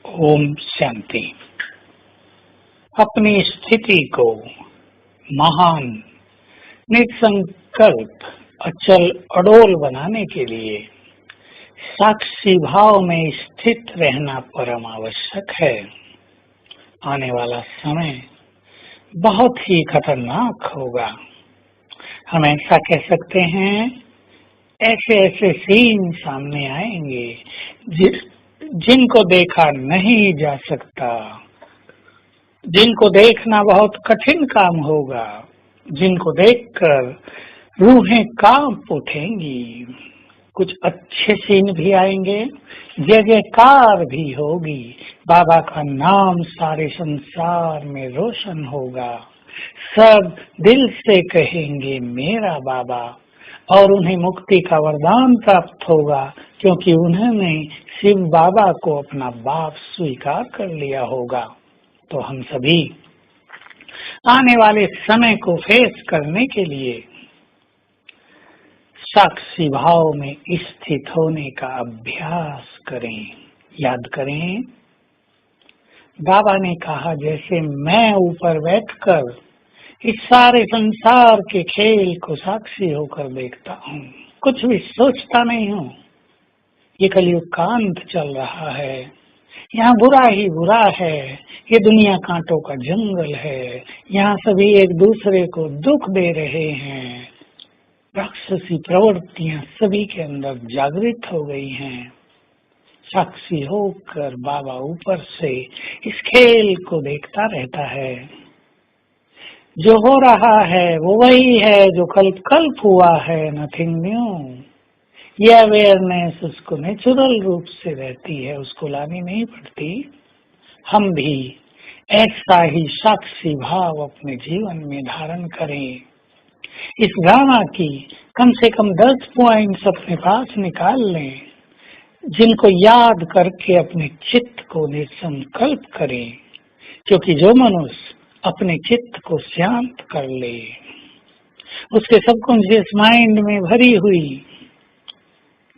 ओम शांति। अपनी स्थिति को महान, निसंकल्प, अचल अडोल बनाने के लिए साक्षी भाव में स्थित रहना परम आवश्यक है। आने वाला समय बहुत ही खतरनाक होगा। हम ऐसा कह सकते हैं, ऐसे ऐसे सीन सामने आएंगे जिनको देखा नहीं जा सकता, जिनको देखना बहुत कठिन काम होगा, जिनको देखकर रूहें कांप उठेंगी। कुछ अच्छे सीन भी आएंगे, जय जयकार भी होगी, बाबा का नाम सारे संसार में रोशन होगा। सब दिल से कहेंगे मेरा बाबा, और उन्हें मुक्ति का वरदान प्राप्त होगा, क्योंकि उन्होंने शिव बाबा को अपना बाप स्वीकार कर लिया होगा। तो हम सभी आने वाले समय को फेस करने के लिए साक्षी भाव में स्थित होने का अभ्यास करें। याद करें, बाबा ने कहा, जैसे मैं ऊपर बैठकर इस सारे संसार के खेल को साक्षी होकर देखता हूँ, कुछ भी सोचता नहीं हूँ। ये कलयुग का अंत चल रहा है, यहाँ बुरा ही बुरा है, ये दुनिया कांटों का जंगल है, यहाँ सभी एक दूसरे को दुख दे रहे हैं। राक्षसी प्रवृत्तियां सभी के अंदर जागृत हो गई हैं। साक्षी होकर बाबा ऊपर से इस खेल को देखता रहता है। जो हो रहा है वो वही है जो कल्प कल्प हुआ है, नथिंग न्यू। ये अवेयरनेस उसको नेचुरल रूप से रहती है, उसको लानी नहीं पड़ती। हम भी ऐसा ही साक्षी भाव अपने जीवन में धारण करें। इस गाना की कम से कम 10 पॉइंट्स अपने पास निकाल लें, जिनको याद करके अपने चित्त को निसंकल्प करें। क्योंकि जो मनुष्य अपने चित्त को शांत कर ले, उसके सबकॉन्शियस माइंड में भरी हुई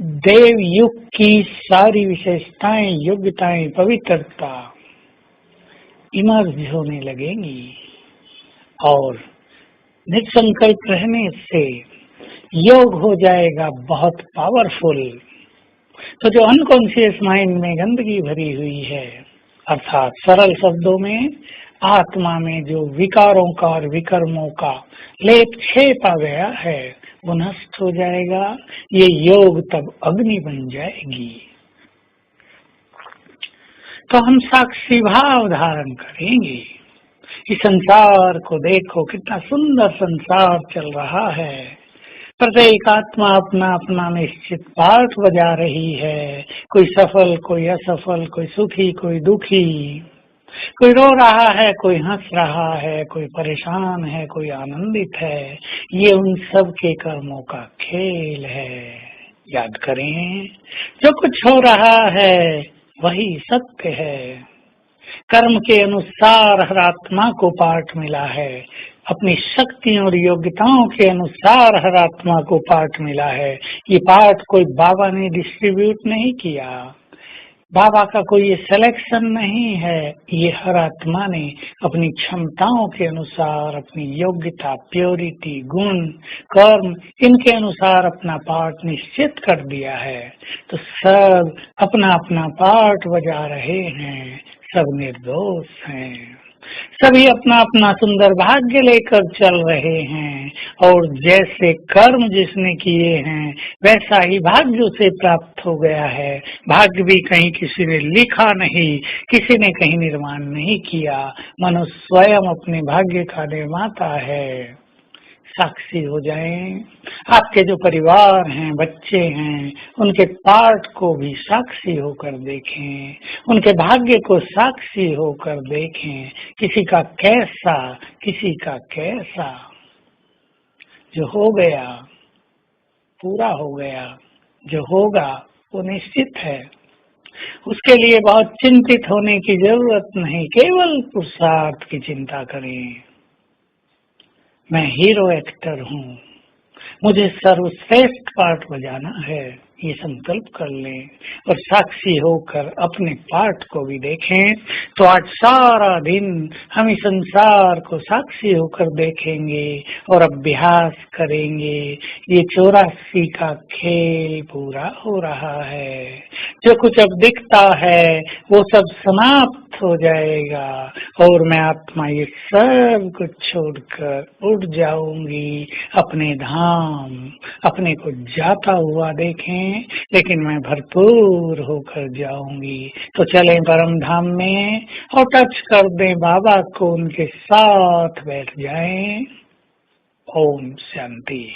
देव युग की सारी विशेषताएं, योग्यताएं, पवित्रता इमर्ज होने लगेंगी, और निसंकल्प रहने से योग हो जाएगा बहुत पावरफुल। तो जो अनकॉन्शियस माइंड में गंदगी भरी हुई है, अर्थात सरल शब्दों में आत्मा में जो विकारों का और विकर्मों का लेप छेपा गया है, वो नष्ट हो जाएगा। ये योग तब अग्नि बन जाएगी। तो हम साक्षी भाव धारण करेंगे। इस संसार को देखो, कितना सुंदर संसार चल रहा है। प्रत्येक आत्मा अपना अपना निश्चित पाठ बजा रही है। कोई सफल, कोई असफल, कोई सुखी, कोई दुखी, कोई रो रहा है, कोई हंस रहा है, कोई परेशान है, कोई आनंदित है। ये उन सब के कर्मों का खेल है। याद करें, जो कुछ हो रहा है वही सत्य है। कर्म के अनुसार हर आत्मा को पाठ मिला है। अपनी शक्तियों और योग्यताओं के अनुसार हर आत्मा को पाठ मिला है। ये पाठ कोई बाबा ने डिस्ट्रीब्यूट नहीं किया, बाबा का कोई ये सिलेक्शन नहीं है। ये हर आत्मा ने अपनी क्षमताओं के अनुसार, अपनी योग्यता, प्योरिटी, गुण, कर्म, इनके अनुसार अपना पाठ निश्चित कर दिया है। तो सब अपना अपना पाठ बजा रहे हैं, सब निर्दोष हैं, सभी अपना अपना सुंदर भाग्य लेकर चल रहे हैं। और जैसे कर्म जिसने किए हैं, वैसा ही भाग्य उसे प्राप्त हो गया है। भाग्य भी कहीं किसी ने लिखा नहीं, किसी ने कहीं निर्माण नहीं किया। मनुष्य स्वयं अपने भाग्य का निर्माता है। साक्षी हो जाएं। आपके जो परिवार हैं, बच्चे हैं, उनके पाठ को भी साक्षी होकर देखें, उनके भाग्य को साक्षी होकर देखें। किसी का कैसा, किसी का कैसा। जो हो गया पूरा हो गया, जो होगा वो निश्चित है। उसके लिए बहुत चिंतित होने की जरूरत नहीं, केवल पुरुषार्थ की चिंता करें। मैं हीरो एक्टर हूँ, मुझे सर्वश्रेष्ठ पाठ बजाना है। ये संकल्प कर लें और साक्षी होकर अपने पाठ को भी देखें। तो आज सारा दिन हम इस संसार को साक्षी होकर देखेंगे और अभ्यास करेंगे। ये 84 का खेल पूरा हो रहा है। जो कुछ अब दिखता है वो सब समाप्त हो जाएगा और मैं आत्मा ये सब कुछ छोड़कर उड़ जाऊंगी अपने धाम। अपने को जाता हुआ देखें, लेकिन मैं भरपूर होकर जाऊंगी। तो चलें परम धाम में और टच कर दें बाबा को, उनके साथ बैठ जाएं। ओम शांति।